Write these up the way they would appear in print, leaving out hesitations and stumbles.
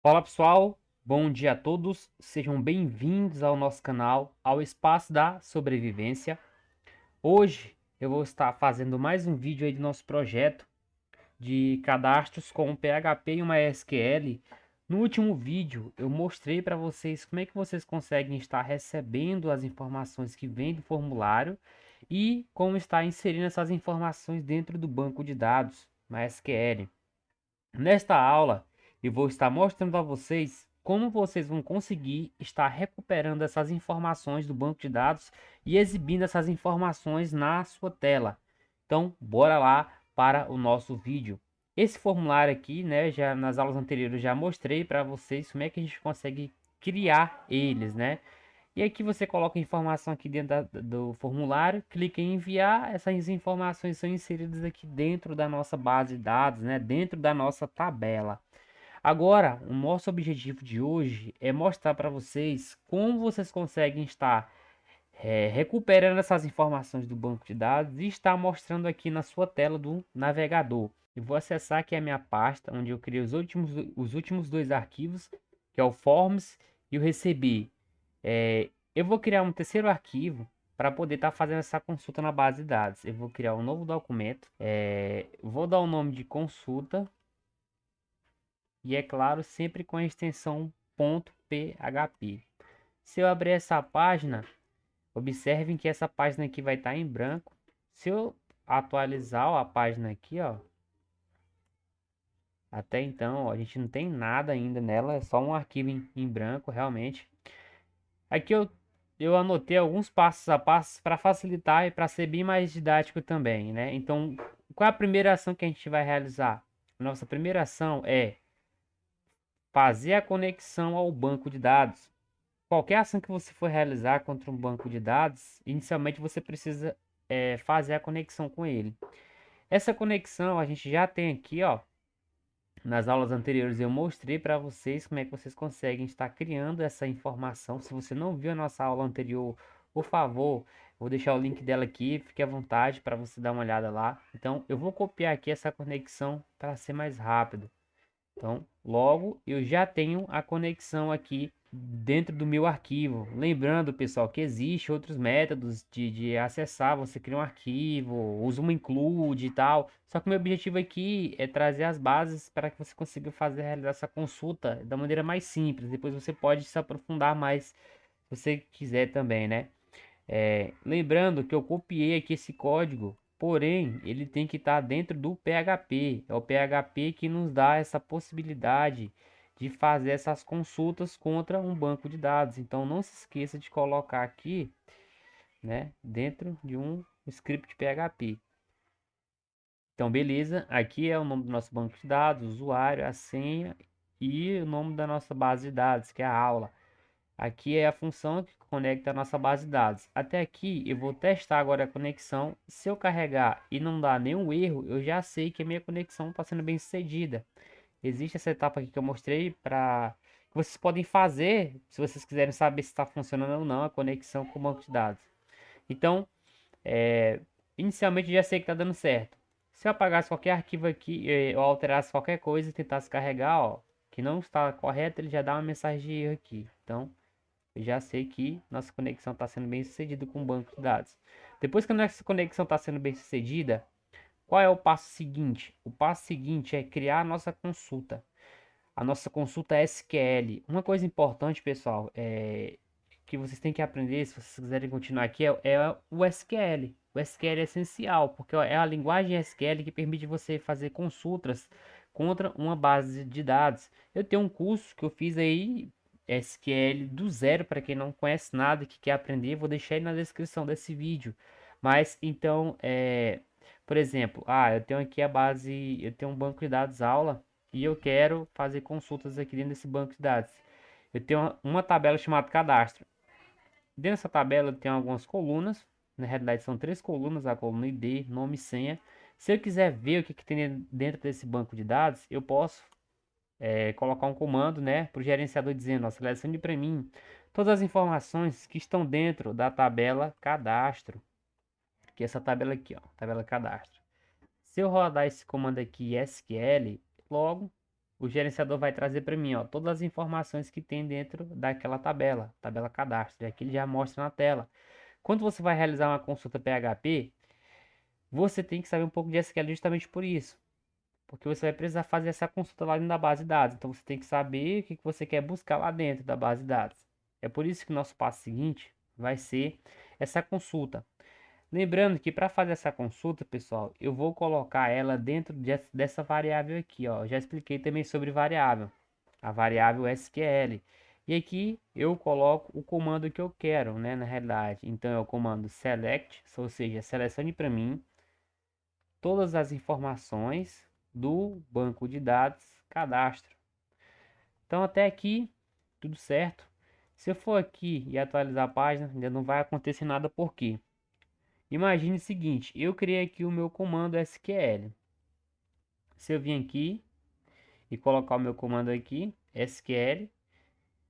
Fala pessoal, bom dia a todos, sejam bem-vindos ao nosso canal, ao Espaço da Sobrevivência. Hoje eu vou estar fazendo mais um vídeo aí do nosso projeto de cadastros com PHP e uma SQL. No último vídeo eu mostrei para vocês como é que vocês conseguem estar recebendo as informações que vêm do formulário e como estar inserindo essas informações dentro do banco de dados, MySQL. Nesta aula, eu vou estar mostrando a vocês como vocês vão conseguir estar recuperando essas informações do banco de dados e exibindo essas informações na sua tela. Então, bora lá para o nosso vídeo. Esse formulário aqui, né, já nas aulas anteriores eu já mostrei para vocês como é que a gente consegue criar eles, né? E aqui você coloca a informação aqui dentro do formulário, clica em enviar, essas informações são inseridas aqui dentro da nossa base de dados, né? Dentro da nossa tabela. Agora, o nosso objetivo de hoje é mostrar para vocês como vocês conseguem estar recuperando essas informações do banco de dados e estar mostrando aqui na sua tela do navegador. Eu vou acessar aqui a minha pasta, onde eu criei os últimos dois arquivos, que é o Forms e o Receber. Eu vou criar um terceiro arquivo para poder estar fazendo essa consulta na base de dados. Eu vou criar um novo documento, vou dar o nome de consulta e é claro, sempre com a extensão .php. Se eu abrir essa página, observem que essa página aqui vai estar em branco. Se eu atualizar ó, a página aqui, ó, até então ó, a gente não tem nada ainda nela, é só um arquivo em branco realmente. Aqui eu anotei alguns passos a passos para facilitar e para ser bem mais didático também, né? Então, qual é a primeira ação que a gente vai realizar? Nossa primeira ação é fazer a conexão ao banco de dados. Qualquer ação que você for realizar contra um banco de dados, inicialmente você precisa fazer a conexão com ele. Essa conexão a gente já tem aqui, ó. Nas aulas anteriores eu mostrei para vocês como é que vocês conseguem estar criando essa informação. Se você não viu a nossa aula anterior, por favor, vou deixar o link dela aqui, fique à vontade para você dar uma olhada lá. Então, eu vou copiar aqui essa conexão para ser mais rápido. Então, logo eu já tenho a conexão aqui dentro do meu arquivo. Lembrando, pessoal, que existe outros métodos de acessar. Você cria um arquivo, usa uma include e tal. Só que o meu objetivo aqui é trazer as bases para que você consiga realizar essa consulta da maneira mais simples. Depois você pode se aprofundar mais se você quiser também, né? Lembrando que eu copiei aqui esse código, porém ele tem que estar dentro do PHP. É o PHP que nos dá essa possibilidade de fazer essas consultas contra um banco de dados. Então não se esqueça de colocar aqui, né, dentro de um script PHP. Então beleza, aqui é o nome do nosso banco de dados, o usuário, a senha e o nome da nossa base de dados, que é a aula. Aqui é a função que conecta a nossa base de dados. Até aqui eu vou testar agora a conexão. Se eu carregar e não dar nenhum erro, eu já sei que a minha conexão está sendo bem sucedida. Existe essa etapa aqui que eu mostrei para que vocês podem fazer, se vocês quiserem saber se está funcionando ou não a conexão com o banco de dados. Então, é, inicialmente eu já sei que está dando certo. Se eu apagasse qualquer arquivo aqui, ou alterasse qualquer coisa e tentasse carregar, ó, que não está correto, ele já dá uma mensagem de erro aqui. Então, eu já sei que nossa conexão está sendo bem sucedida com o banco de dados. Depois que a nossa conexão está sendo bem sucedida, qual é o passo seguinte? O passo seguinte é criar a nossa consulta. A nossa consulta SQL. Uma coisa importante, pessoal, que vocês têm que aprender se vocês quiserem continuar aqui é o SQL. O SQL é essencial, porque ó, é a linguagem SQL que permite você fazer consultas contra uma base de dados. Eu tenho um curso que eu fiz aí, SQL do zero, para quem não conhece nada, que quer aprender, vou deixar aí na descrição desse vídeo. Mas então, por exemplo, eu tenho aqui a base, eu tenho um banco de dados aula e eu quero fazer consultas aqui dentro desse banco de dados. Eu tenho uma tabela chamada cadastro. Dentro dessa tabela eu tenho algumas colunas. Na realidade são três colunas, a coluna ID, nome e senha. Se eu quiser ver o que tem dentro desse banco de dados, eu posso colocar um comando, né, para o gerenciador dizendo, ó, selecione para mim todas as informações que estão dentro da tabela cadastro, que é essa tabela aqui, ó, tabela cadastro. Se eu rodar esse comando aqui SQL, logo o gerenciador vai trazer para mim, ó, todas as informações que tem dentro daquela tabela cadastro. E aqui ele já mostra na tela. Quando você vai realizar uma consulta PHP, você tem que saber um pouco de SQL justamente por isso. Porque você vai precisar fazer essa consulta lá dentro da base de dados. Então você tem que saber o que você quer buscar lá dentro da base de dados. É por isso que o nosso passo seguinte vai ser essa consulta. Lembrando que para fazer essa consulta, pessoal, eu vou colocar ela dentro dessa variável aqui, ó. Já expliquei também sobre variável, a variável SQL. E aqui eu coloco o comando que eu quero, né, na realidade. Então é o comando select, ou seja, selecione para mim todas as informações do banco de dados cadastro. Então até aqui tudo certo. Se eu for aqui e atualizar a página, ainda não vai acontecer nada por quê? Imagine o seguinte, eu criei aqui o meu comando SQL. Se eu vim aqui e colocar o meu comando aqui, SQL,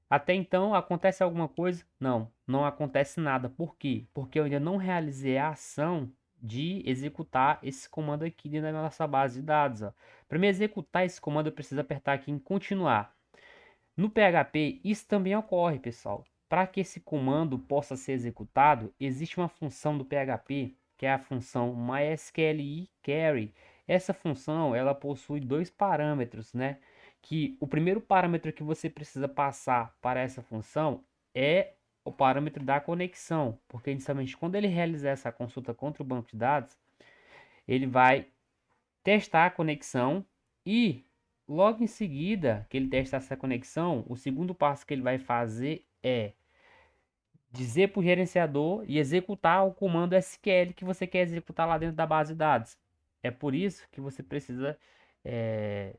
até então acontece alguma coisa? Não, não acontece nada. Por quê? Porque eu ainda não realizei a ação de executar esse comando aqui dentro da nossa base de dados. Para me executar esse comando, eu preciso apertar aqui em continuar. No PHP, isso também ocorre, pessoal. Para que esse comando possa ser executado, existe uma função do PHP, que é a função mysqli_query. Essa função, ela possui dois parâmetros, né? Que o primeiro parâmetro que você precisa passar para essa função é o parâmetro da conexão, porque inicialmente quando ele realizar essa consulta contra o banco de dados, ele vai testar a conexão e logo em seguida que ele testar essa conexão, o segundo passo que ele vai fazer é dizer para o gerenciador e executar o comando SQL que você quer executar lá dentro da base de dados. É por isso que você precisa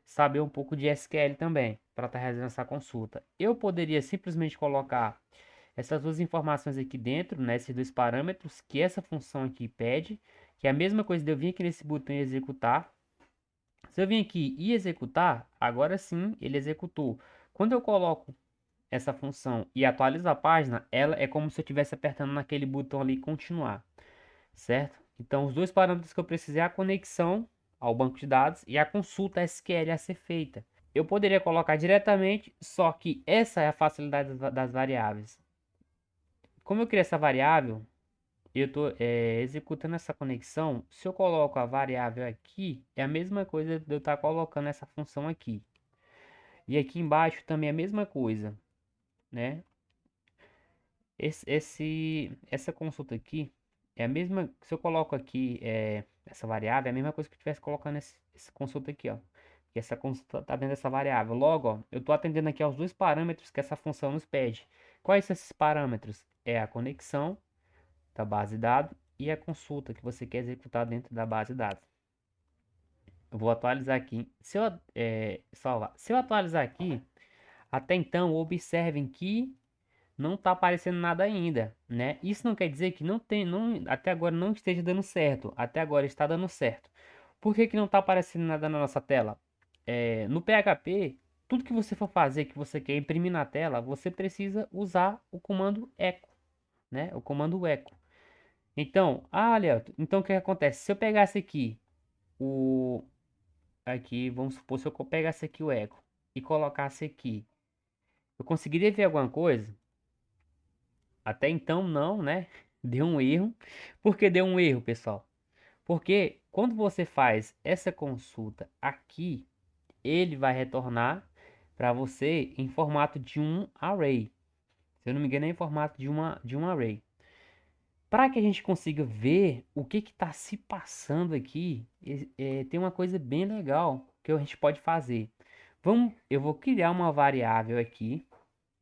saber um pouco de SQL também para estar realizando essa consulta. Eu poderia simplesmente colocar essas duas informações aqui dentro, né, esses dois parâmetros que essa função aqui pede, que é a mesma coisa de eu vir aqui nesse botão e executar. Se eu vim aqui e executar, agora sim ele executou. Quando eu coloco essa função e atualizo a página, ela é como se eu estivesse apertando naquele botão ali continuar, certo? Então os dois parâmetros que eu precisei é a conexão ao banco de dados e a consulta SQL a ser feita. Eu poderia colocar diretamente, só que essa é a facilidade das variáveis. Como eu criei essa variável, eu estou executando essa conexão. Se eu coloco a variável aqui, é a mesma coisa de eu estar colocando essa função aqui. E aqui embaixo também é a mesma coisa, né? Essa consulta aqui é a mesma. Se eu coloco aqui essa variável, é a mesma coisa que eu estivesse colocando esse consulta aqui, ó. Que essa consulta está dentro dessa variável. Logo, ó, eu estou atendendo aqui aos dois parâmetros que essa função nos pede. Quais são esses parâmetros? É a conexão da base de dados e a consulta que você quer executar dentro da base de dados. Eu vou atualizar aqui. Se eu salvar, se eu atualizar aqui, até então observem que não está aparecendo nada ainda, né? Isso não quer dizer que até agora não esteja dando certo. Até agora está dando certo. Por que que não está aparecendo nada na nossa tela? No PHP, tudo que você for fazer, que você quer imprimir na tela, você precisa usar o comando echo, né? O comando echo. Então, Léo, então o que acontece? Se eu pegasse aqui o aqui, vamos supor, se eu pegasse aqui o echo e colocasse aqui, eu conseguiria ver alguma coisa? Até então não, né? Deu um erro. Por que deu um erro, pessoal? Porque quando você faz essa consulta aqui, ele vai retornar para você em formato de um array. Se eu não me engano, é em formato de um array. Para que a gente consiga ver o que está se passando aqui, tem uma coisa bem legal que a gente pode fazer. Eu vou criar uma variável aqui,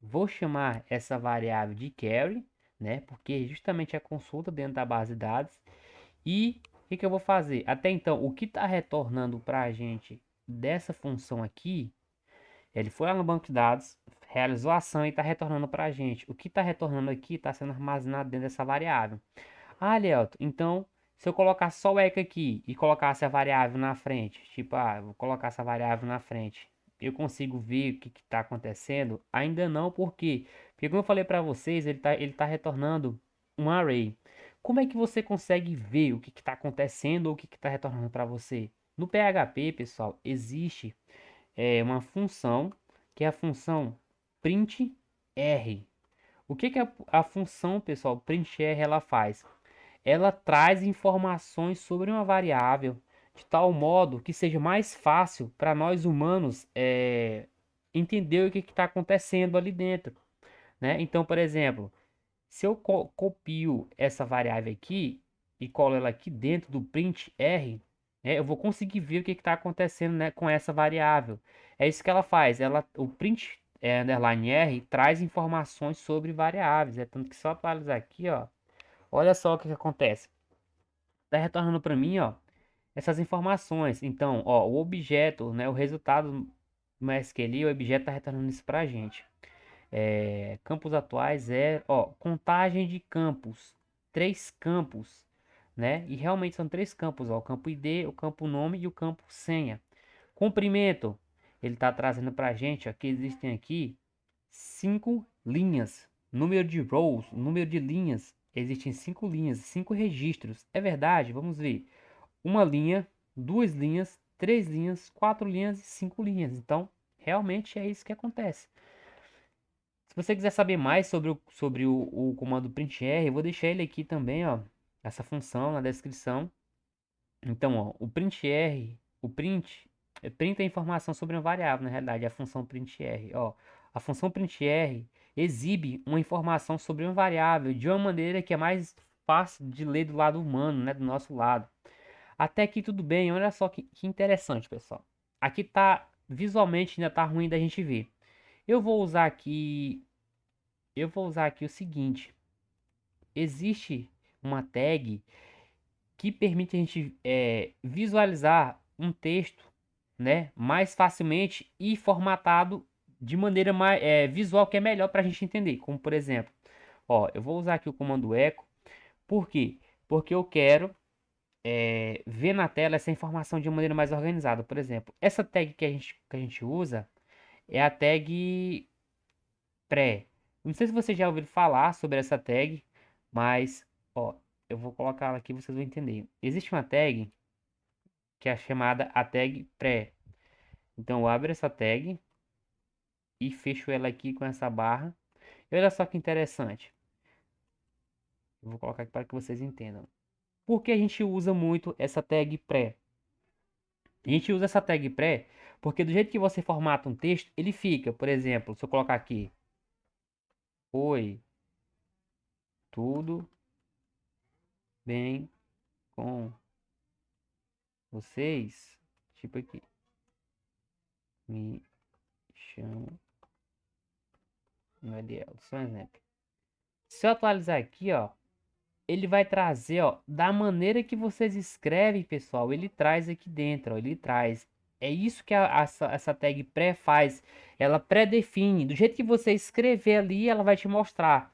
vou chamar essa variável de carry, né? Porque justamente a consulta dentro da base de dados. E o que eu vou fazer? Até então, o que está retornando para a gente dessa função aqui, ele foi lá no banco de dados, realizou a ação e está retornando para a gente. O que está retornando aqui está sendo armazenado dentro dessa variável. Lielto, então se eu colocar só o eco aqui e colocasse a variável na frente, tipo, vou colocar essa variável na frente, eu consigo ver o que está acontecendo? Ainda não, por quê? Porque como eu falei para vocês, ele tá retornando um array. Como é que você consegue ver o que está acontecendo ou o que está retornando para você? No PHP, pessoal, existe uma função, que é a função print r. O que que a função, pessoal, print r ela faz? Ela traz informações sobre uma variável de tal modo que seja mais fácil para nós humanos entender o que está acontecendo ali dentro, né? Então, por exemplo, se eu copio essa variável aqui e colo ela aqui dentro do print r, né, eu vou conseguir ver o que está acontecendo, né, com essa variável. É isso que ela faz. O print underline r traz informações sobre variáveis. É tanto que só atualizar aqui, ó, olha só o que acontece. Está retornando para mim, ó, essas informações. Então, ó, o objeto, né, o resultado do MySQL, o objeto está retornando isso para a gente. Campos atuais ó, contagem de campos, 3 campos, né? E realmente são 3 campos, ó, o campo ID, o campo nome e o campo senha. Comprimento, ele está trazendo para a gente, ó, que existem aqui 5 linhas. Número de rows, número de linhas, existem 5 linhas, 5 registros. É verdade? Vamos ver. Uma linha, 2 linhas, 3 linhas, 4 linhas e 5 linhas. Então, realmente é isso que acontece. Se você quiser saber mais sobre o comando printr, eu vou deixar ele aqui também, ó, essa função na descrição. Então, ó, o printr, o print, print a informação sobre uma variável, na realidade, é a função printr, ó. A função printr exibe uma informação sobre uma variável de uma maneira que é mais fácil de ler do lado humano, né, do nosso lado. Até aqui tudo bem, olha só que interessante, pessoal. Aqui tá, visualmente ainda tá ruim da gente ver. Eu vou usar aqui eu vou usar aqui o seguinte: existe uma tag que permite a gente visualizar um texto, né, mais facilmente e formatado de maneira mais visual, que é melhor para a gente entender. Como por exemplo, ó, eu vou usar aqui o comando echo. Por quê? Porque eu quero ver na tela essa informação de uma maneira mais organizada. Por exemplo, essa tag que a gente usa é a tag pré. Não sei se vocês já ouviram falar sobre essa tag, mas ó, eu vou colocar ela aqui, vocês vão entender. Existe uma tag que é chamada a tag pré. Então eu abro essa tag e fecho ela aqui com essa barra. E olha só que interessante. Eu vou colocar aqui para que vocês entendam. Por que a gente usa muito essa tag pré? A gente usa essa tag pré porque do jeito que você formata um texto, ele fica, por exemplo, se eu colocar aqui, oi, tudo bem com vocês? Tipo aqui, me chamo Eliel, só um exemplo. Se eu atualizar aqui, ó, ele vai trazer, ó, da maneira que vocês escrevem, pessoal, ele traz aqui dentro, ó, ele traz. É isso que essa tag pré faz. Ela pré-define. Do jeito que você escrever ali, ela vai te mostrar.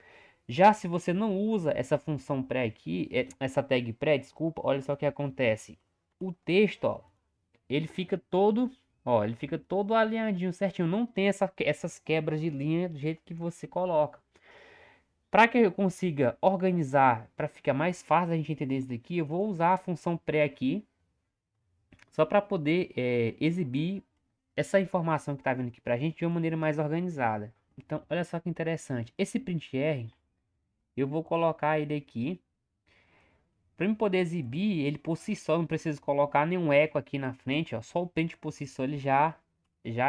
Já se você não usa essa função pré aqui, essa tag pré, desculpa, olha só o que acontece. O texto, ó, ele fica todo alinhadinho certinho. Não tem essas quebras de linha do jeito que você coloca. Para que eu consiga organizar, para ficar mais fácil a gente entender isso daqui, eu vou usar a função pré aqui, só para poder exibir essa informação que está vindo aqui para a gente de uma maneira mais organizada. Então, olha só que interessante. Esse printr, eu vou colocar ele aqui. Para eu poder exibir ele por si só, não preciso colocar nenhum eco aqui na frente, ó. Só o print por si só ele já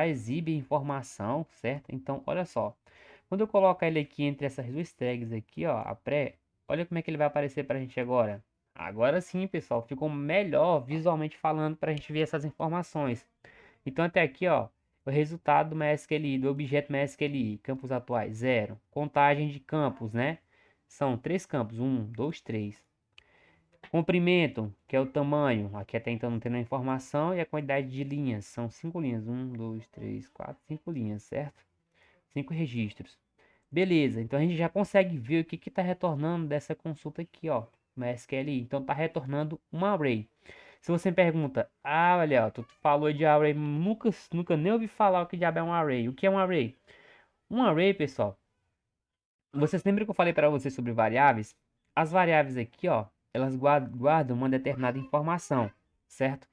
exibe a informação, certo? Então, olha só. Quando eu colocar ele aqui entre essas duas tags aqui, ó, a pré, olha como é que ele vai aparecer para a gente agora. Agora sim, pessoal, ficou melhor visualmente falando para a gente ver essas informações. Então, até aqui, ó, o resultado do MySQL, do objeto MySQL, campos atuais, 0. Contagem de campos, né? São 3 campos, 1, 2, 3. Comprimento, que é o tamanho, aqui até então não tem nenhuma informação, e a quantidade de linhas, são 5 linhas, 1, 2, 3, 4, 5 linhas, certo? 5 registros. Beleza, então a gente já consegue ver o que está retornando dessa consulta aqui, ó, MySQL. Então está retornando um array. Se você me pergunta, olha, ó, tu falou de array, nunca nem ouvi falar o que diabo é um array. O que é um array? Um array, pessoal, vocês lembram que eu falei para vocês sobre variáveis? As variáveis aqui, ó, elas guardam uma determinada informação, certo?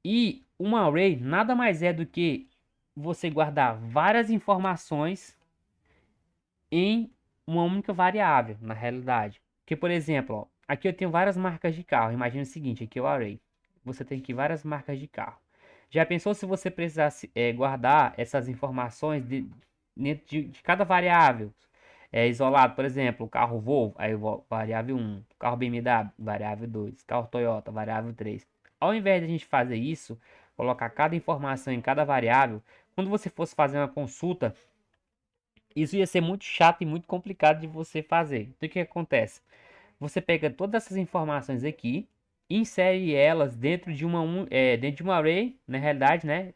E um array nada mais é do que você guardar várias informações em uma única variável, na realidade. Que, por exemplo, ó, aqui eu tenho várias marcas de carro. Imagina o seguinte, aqui é o array. Você tem aqui várias marcas de carro. Já pensou se você precisasse guardar essas informações dentro de cada variável? Isolado, por exemplo, o carro Volvo, aí variável 1, carro BMW, variável 2, carro Toyota, variável 3. Ao invés de a gente fazer isso, colocar cada informação em cada variável, quando você fosse fazer uma consulta, isso ia ser muito chato e muito complicado de você fazer. Então o que acontece? Você pega todas essas informações aqui, insere elas dentro de um array, na realidade, né?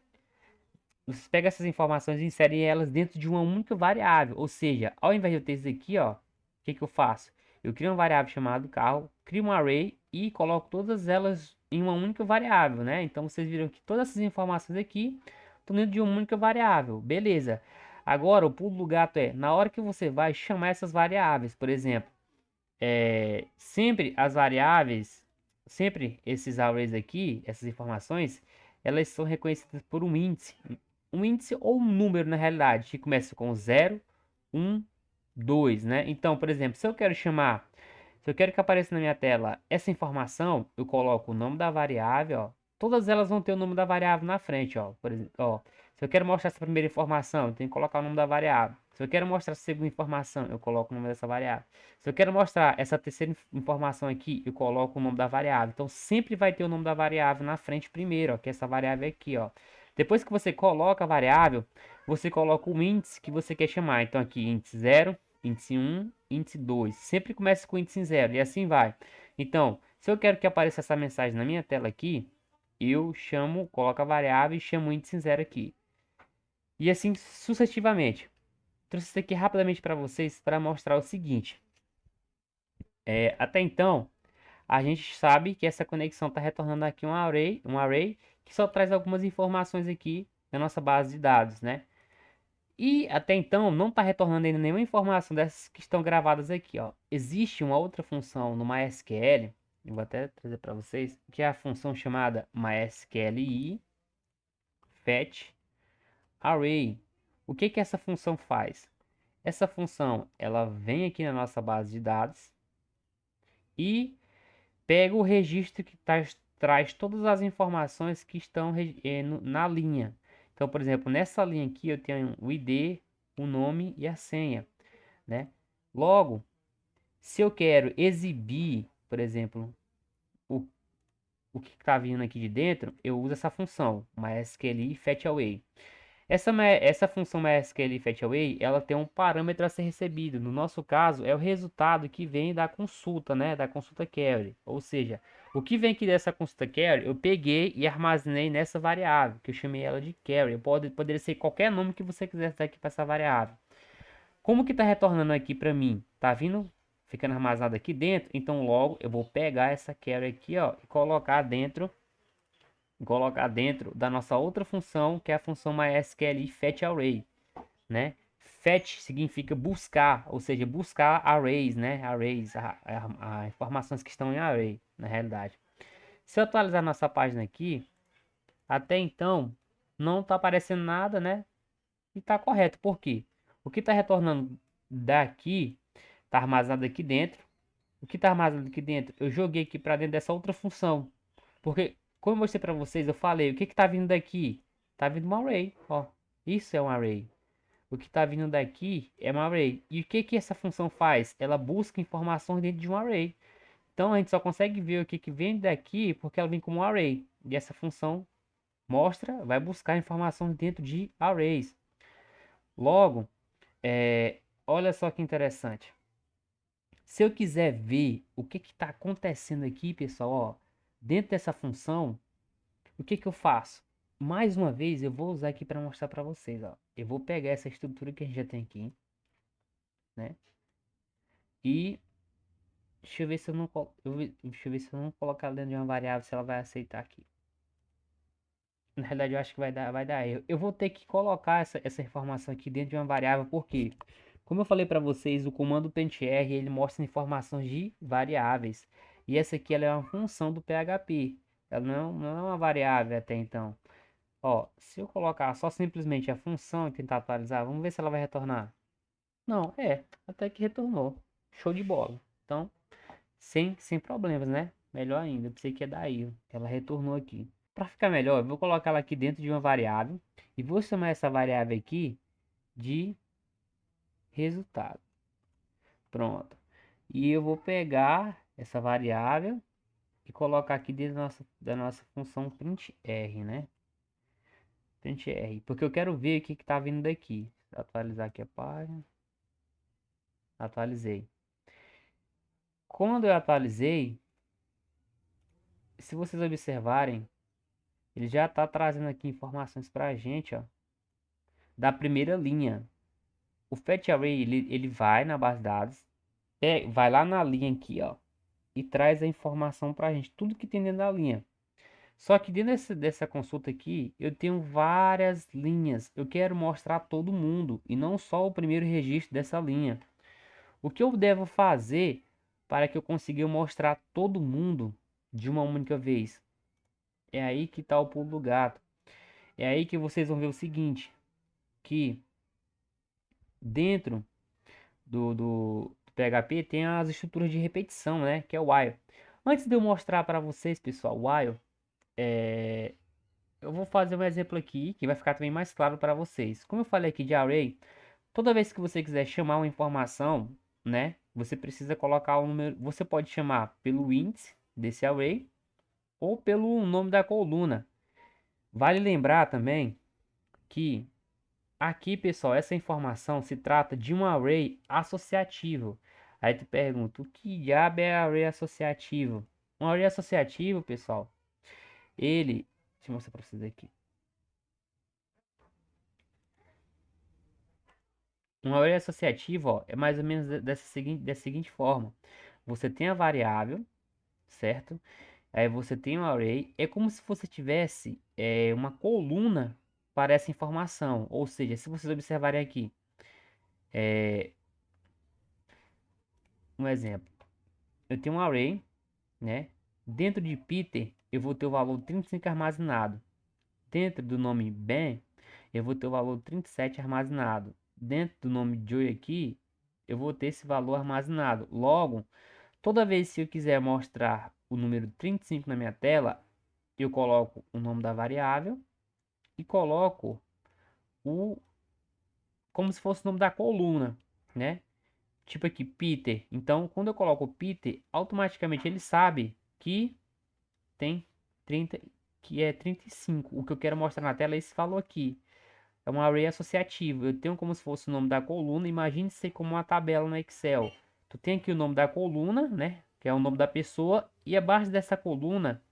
Você pega essas informações e insere elas dentro de uma única variável. Ou seja, ao invés de eu ter isso aqui, ó, o que que eu faço? Eu crio uma variável chamada carro, crio um array e coloco todas elas em uma única variável, né? Então vocês viram que todas essas informações aqui estão dentro de uma única variável. Beleza. Agora, o pulo do gato é, na hora que você vai chamar essas variáveis, por exemplo, sempre as variáveis, sempre esses arrays aqui, essas informações, elas são reconhecidas por um índice ou um número na realidade, que começa com 0, 1, 2, né? Então, por exemplo, se eu quero que apareça na minha tela essa informação, eu coloco o nome da variável, ó. Todas elas vão ter o nome da variável na frente, ó. Por exemplo, ó, se eu quero mostrar essa primeira informação, eu tenho que colocar o nome da variável. Se eu quero mostrar essa segunda informação, eu coloco o nome dessa variável. Se eu quero mostrar essa terceira informação aqui, eu coloco o nome da variável. Então, sempre vai ter o nome da variável na frente primeiro, ó, que é essa variável aqui, ó. Depois que você coloca a variável, você coloca o índice que você quer chamar. Então, aqui, índice 0, índice 1, índice 2. Sempre começa com índice 0 e assim vai. Então, se eu quero que apareça essa mensagem na minha tela aqui, eu chamo, coloco a variável e chamo o índice 0 aqui. E assim sucessivamente. Trouxe isso aqui rapidamente para vocês para mostrar o seguinte. Até então, a gente sabe que essa conexão está retornando aqui um array que só traz algumas informações aqui na nossa base de dados, né? E até então não está retornando ainda nenhuma informação dessas que estão gravadas aqui, ó. Existe uma outra função no MySQL, eu vou até trazer para vocês, que é a função chamada MySQLi fetch array. O que que essa função faz? Essa função, ela vem aqui na nossa base de dados e pega o registro que traz todas as informações que estão na linha. Então, por exemplo, nessa linha aqui eu tenho o ID, o nome e a senha, né? Logo, se eu quero exibir, por exemplo, o, o que está vindo aqui de dentro, eu uso essa função, MySQL fetch away. Essa função MySQL fetch away, ela tem um parâmetro a ser recebido. No nosso caso, é o resultado que vem da consulta, né? Da consulta query. Ou seja, o que vem aqui dessa consulta query, eu peguei e armazenei nessa variável, que eu chamei ela de query. Poderia ser qualquer nome que você quisesse dar aqui para essa variável. Como que está retornando aqui para mim? Tá vindo, ficando armazenado aqui dentro. Então, logo, eu vou pegar essa query aqui, ó, e colocar dentro da nossa outra função, que é a função MySQL fetch array, né? Fetch significa buscar, ou seja, buscar arrays, né? Arrays, informações que estão em array, na realidade. Se eu atualizar nossa página aqui, até então não está aparecendo nada, né? E está correto. Por quê? O que está retornando daqui está armazenado aqui dentro. O que está armazenado aqui dentro, eu joguei aqui para dentro dessa outra função. Porque, como eu mostrei para vocês, eu falei, o que está vindo daqui? Está vindo um array, ó. Isso é um array. O que está vindo daqui é um array. E o que que essa função faz? Ela busca informações dentro de um array. Então a gente só consegue ver o que que vem daqui porque ela vem como um array. E essa função vai buscar informações dentro de arrays. Logo, olha só que interessante. Se eu quiser ver o que está acontecendo aqui, pessoal, ó, dentro dessa função, o que que eu faço? Mais uma vez, eu vou usar aqui para mostrar para vocês, ó. Eu vou pegar essa estrutura que a gente já tem aqui, né? E deixa eu ver se eu não, deixa eu ver se eu não colocar ela dentro de uma variável, se ela vai aceitar aqui. Na realidade, eu acho que vai dar erro. Eu vou ter que colocar essa informação aqui dentro de uma variável, porque, como eu falei para vocês, o comando printr, ele mostra informações de variáveis. E essa aqui ela é uma função do PHP. Ela não é uma variável até então. Ó, se eu colocar só simplesmente a função e tentar atualizar, vamos ver se ela vai retornar. Não, até que retornou. Show de bola. Então, sem problemas, né? Melhor ainda, eu pensei que ia dar erro. Ela retornou aqui. Para ficar melhor, eu vou colocar ela aqui dentro de uma variável e vou chamar essa variável aqui de resultado. Pronto. E eu vou pegar essa variável e colocar aqui dentro da nossa função printr, né? Printr, porque eu quero ver o que está vindo daqui. Atualizar aqui a página. Atualizei. Quando eu atualizei, se vocês observarem, ele já está trazendo aqui informações para a gente, ó, da primeira linha. O fetch array ele vai na base de dados, vai lá na linha aqui, ó, e traz a informação para a gente, tudo que tem dentro da linha. Só que dentro dessa consulta aqui, eu tenho várias linhas. Eu quero mostrar todo mundo e não só o primeiro registro dessa linha. O que eu devo fazer para que eu consiga mostrar todo mundo de uma única vez? É aí que está o pulo do gato. É aí que vocês vão ver o seguinte, que dentro do PHP tem as estruturas de repetição, né? Que é o while. Antes de eu mostrar para vocês, pessoal, o while, eu vou fazer um exemplo aqui que vai ficar também mais claro para vocês. Como eu falei aqui de array, toda vez que você quiser chamar uma informação, né? Você precisa colocar o número. Você pode chamar pelo índice desse array ou pelo nome da coluna. Vale lembrar também que aqui, pessoal, essa informação se trata de um array associativo. Aí tu pergunta, o que diabo é array associativo? Um array associativo, pessoal, deixa eu mostrar para vocês aqui. Um array associativo, ó, é mais ou menos dessa seguinte forma. Você tem a variável, certo? Aí você tem um array, é como se você tivesse uma coluna para essa informação. Ou seja, se vocês observarem aqui, um exemplo, eu tenho um array, né? Dentro de Peter, eu vou ter o valor 35 armazenado. Dentro do nome Ben, eu vou ter o valor 37 armazenado. Dentro do nome Joey aqui, eu vou ter esse valor armazenado. Logo, toda vez que eu quiser mostrar o número 35 na minha tela, eu coloco o nome da variável e coloco o como se fosse o nome da coluna, né? Tipo aqui, Peter. Então, quando eu coloco Peter, automaticamente ele sabe que tem 30, que é 35. O que eu quero mostrar na tela é esse valor aqui. É um array associativo. Eu tenho como se fosse o nome da coluna. Imagine ser como uma tabela no Excel. Tu tem aqui o nome da coluna, né? Que é o nome da pessoa. E abaixo dessa coluna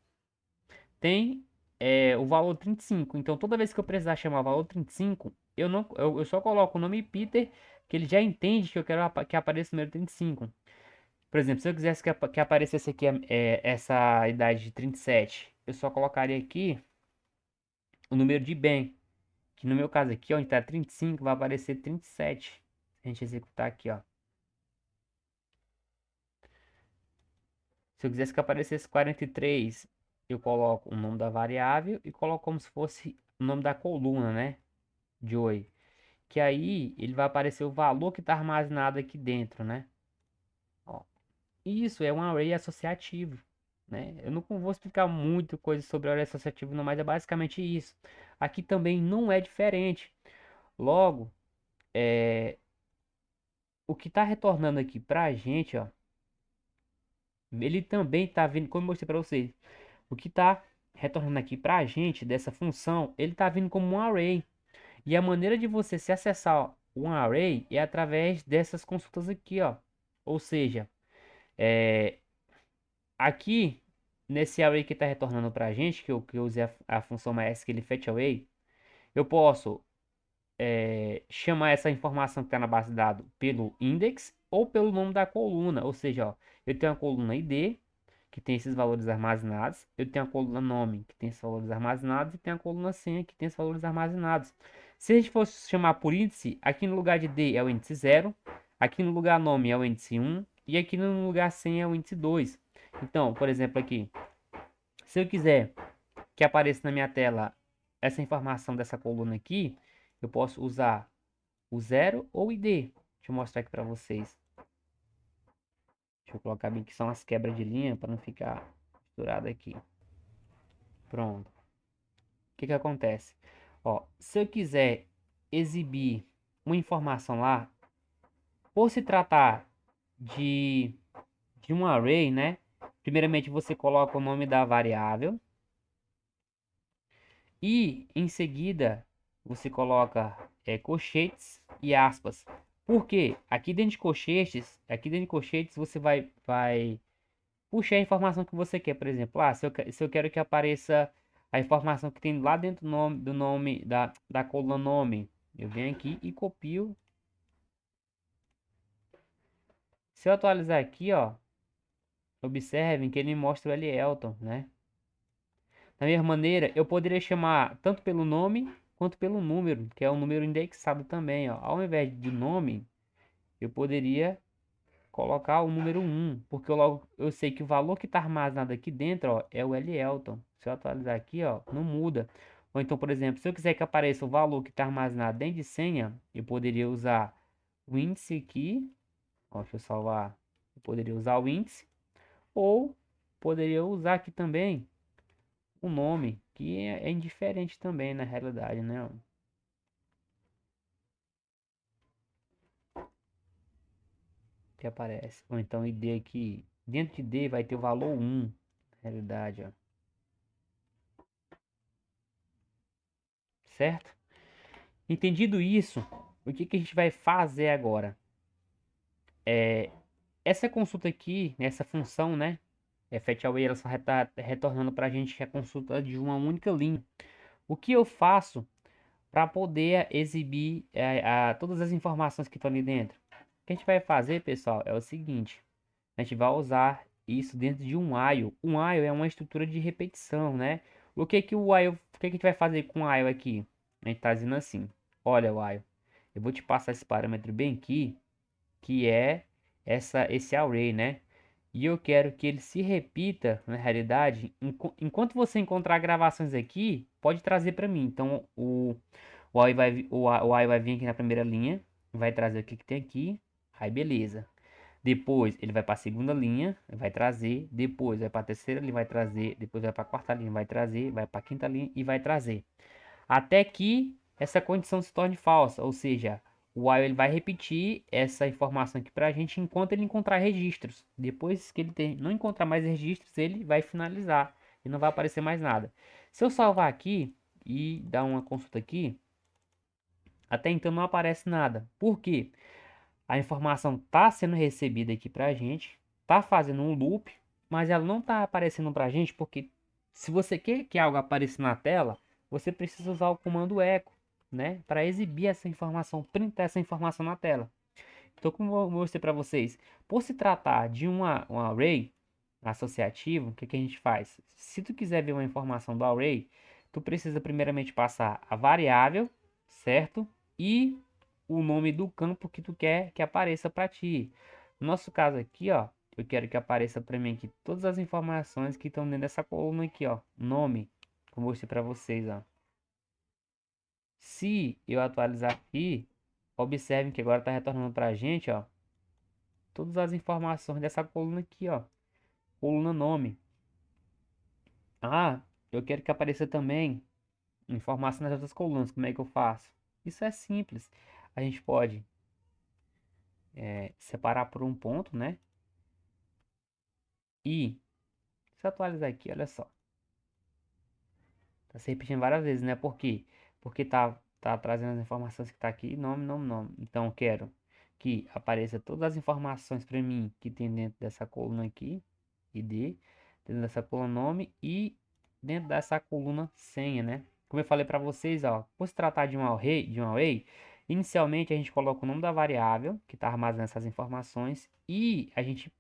tem o valor 35. Então toda vez que eu precisar chamar o valor 35, eu só coloco o nome Peter, que ele já entende que eu quero que apareça o número 35. Por exemplo, se eu quisesse que aparecesse aqui essa idade de 37, eu só colocaria aqui o número de bem, que no meu caso aqui, onde está 35, vai aparecer 37. Se a gente executar aqui, ó. Se eu quisesse que aparecesse 43, eu coloco o nome da variável e coloco como se fosse o nome da coluna, né? Joy. Que aí ele vai aparecer o valor que está armazenado aqui dentro, né? Ó. Isso é um array associativo, né? Eu não vou explicar muito coisa sobre array associativo, não, mas é basicamente isso. Aqui também não é diferente. Logo, o que está retornando aqui para a gente, ó, ele também está vindo, como eu mostrei para vocês, o que está retornando aqui para a gente dessa função, ele está vindo como um array. E a maneira de você se acessar um array é através dessas consultas aqui, ó. Ou seja, aqui nesse array que está retornando para a gente, que eu usei a função MySQL fetch array, eu posso chamar essa informação que está na base de dados pelo index ou pelo nome da coluna. Ou seja, ó, eu tenho a coluna ID, que tem esses valores armazenados. Eu tenho a coluna nome, que tem esses valores armazenados. E tenho a coluna senha, que tem esses valores armazenados. Se a gente fosse chamar por índice, aqui no lugar de D é o índice 0. Aqui no lugar nome é o índice 1. E aqui no lugar senha é o índice 2. Então, por exemplo aqui, se eu quiser que apareça na minha tela essa informação dessa coluna aqui, eu posso usar o 0 ou o ID. Deixa eu mostrar aqui para vocês. Deixa eu colocar bem que são as quebras de linha para não ficar misturado aqui. Pronto. O que que acontece? Ó, se eu quiser exibir uma informação lá, por se tratar de, de um array, né? Primeiramente você coloca o nome da variável e em seguida você coloca colchetes e aspas. Por quê? Aqui dentro de colchetes você vai puxar a informação que você quer, por exemplo. Se eu quero que apareça a informação que tem lá dentro do nome da coluna nome, eu venho aqui e copio. Se eu atualizar aqui, ó, observem que ele me mostra o Elielton, né? Da mesma maneira, eu poderia chamar tanto pelo nome quanto pelo número, que é um número indexado também, ó. Ao invés de nome, eu poderia colocar o número 1, porque eu sei que o valor que está armazenado aqui dentro, ó, é o Elielton. Se eu atualizar aqui, ó, não muda. Ou então, por exemplo, se eu quiser que apareça o valor que está armazenado dentro de senha, eu poderia usar o índice aqui. Ó, deixa eu salvar. Eu poderia usar o índice. Ou poderia usar aqui também o nome, que é indiferente também na realidade, né? Que aparece. Ou então ID aqui. Dentro de D vai ter o valor 1, na realidade, ó. Certo? Entendido isso, o que que a gente vai fazer agora? Essa consulta aqui, essa função, né? Fetch away, ela só está retornando para a gente a consulta de uma única linha. O que eu faço para poder exibir todas as informações que estão ali dentro? O que a gente vai fazer, pessoal, é o seguinte. A gente vai usar isso dentro de um while. Um while é uma estrutura de repetição, né? O que que a gente vai fazer com o while aqui? A gente está dizendo assim, olha, while, eu vou te passar esse parâmetro bem aqui, que é esse array, né? E eu quero que ele se repita, na realidade, enquanto você encontrar gravações aqui, pode trazer para mim. Então, o while vai vir aqui na primeira linha, vai trazer o que tem aqui, aí beleza. Depois ele vai para a segunda linha, vai trazer. Depois vai para a terceira linha, vai trazer. Depois vai para a quarta linha, vai trazer. Vai para a quinta linha e vai trazer. Até que essa condição se torne falsa. Ou seja, o while ele vai repetir essa informação aqui para a gente enquanto ele encontrar registros. Depois que ele não encontrar mais registros, ele vai finalizar. E não vai aparecer mais nada. Se eu salvar aqui e dar uma consulta aqui, até então não aparece nada. Por quê? A informação está sendo recebida aqui para a gente, está fazendo um loop, mas ela não está aparecendo para a gente porque se você quer que algo apareça na tela, você precisa usar o comando echo, né, para exibir essa informação, printar essa informação na tela. Então, como eu mostrei para vocês, por se tratar de um array associativo, o que que a gente faz? Se tu quiser ver uma informação do array, tu precisa primeiramente passar a variável, certo? E o nome do campo que tu quer que apareça para ti. No nosso caso aqui, ó, eu quero que apareça para mim aqui todas as informações que estão dentro dessa coluna aqui, ó, nome, que eu mostrei para vocês, ó. Se eu atualizar aqui, observem que agora está retornando para a gente, ó, todas as informações dessa coluna aqui, ó, coluna nome. Ah, eu quero que apareça também informação nas outras colunas. Como é que eu faço? Isso é simples. A gente pode separar por um ponto, né? E se eu atualizar aqui, olha só. Tá se repetindo várias vezes, né? Por quê? Porque tá trazendo as informações que tá aqui, nome, nome, nome. Então eu quero que apareça todas as informações para mim que tem dentro dessa coluna aqui, ID, dentro dessa coluna nome e dentro dessa coluna senha, né? Como eu falei para vocês, ó, por se tratar de um array, inicialmente a gente coloca o nome da variável que está armazenando essas informações e a gente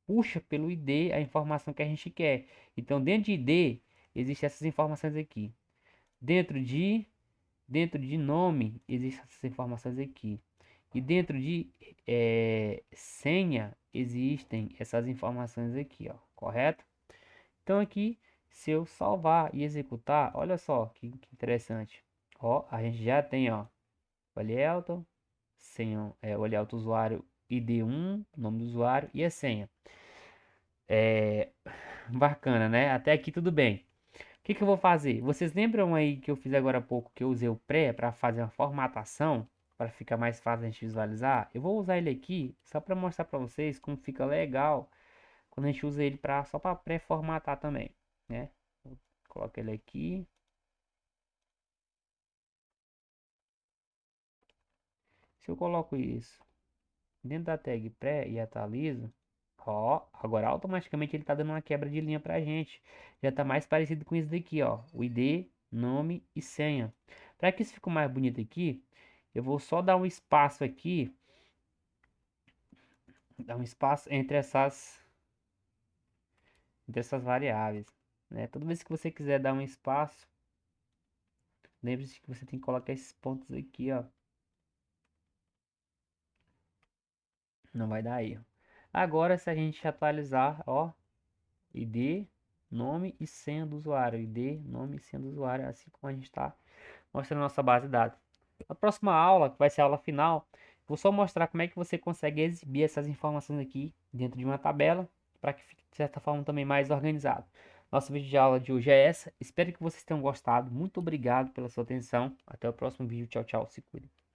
puxa pelo ID a informação que a gente quer. Então, dentro de ID existem essas informações aqui. Dentro de dentro de nome existem essas informações aqui. E dentro de senha existem essas informações aqui, ó, correto? Então aqui, Se eu salvar e executar, olha só que interessante. Ó, a gente já tem, ó, o Elielton, senha, o Elielton usuário ID1, nome do usuário e a senha. É bacana, né? Até aqui tudo bem. O que que eu vou fazer? Vocês lembram aí que eu fiz agora há pouco que eu usei o pré para fazer uma formatação, para ficar mais fácil a gente visualizar? Eu vou usar ele aqui só para mostrar para vocês como fica legal quando a gente usa ele para só para pré-formatar também, né? Coloca ele aqui. Se eu coloco isso dentro da tag pré e atualizo, ó, agora automaticamente ele tá dando uma quebra de linha pra gente. Já tá mais parecido com isso daqui, ó, o ID, nome e senha. Para que isso fique mais bonito aqui, eu vou só dar um espaço aqui, dar um espaço entre essas variáveis, né? Toda vez que você quiser dar um espaço, lembre-se que você tem que colocar esses pontos aqui, ó. Não vai dar erro. Agora, se a gente atualizar, ó, ID, nome e senha do usuário. ID, nome e senha do usuário, assim como a gente está mostrando a nossa base de dados. Na próxima aula, que vai ser a aula final, vou só mostrar como é que você consegue exibir essas informações aqui dentro de uma tabela, para que fique de certa forma também mais organizado. Nosso vídeo de aula de hoje é essa. Espero que vocês tenham gostado. Muito obrigado pela sua atenção. Até o próximo vídeo. Tchau, tchau. Se cuida.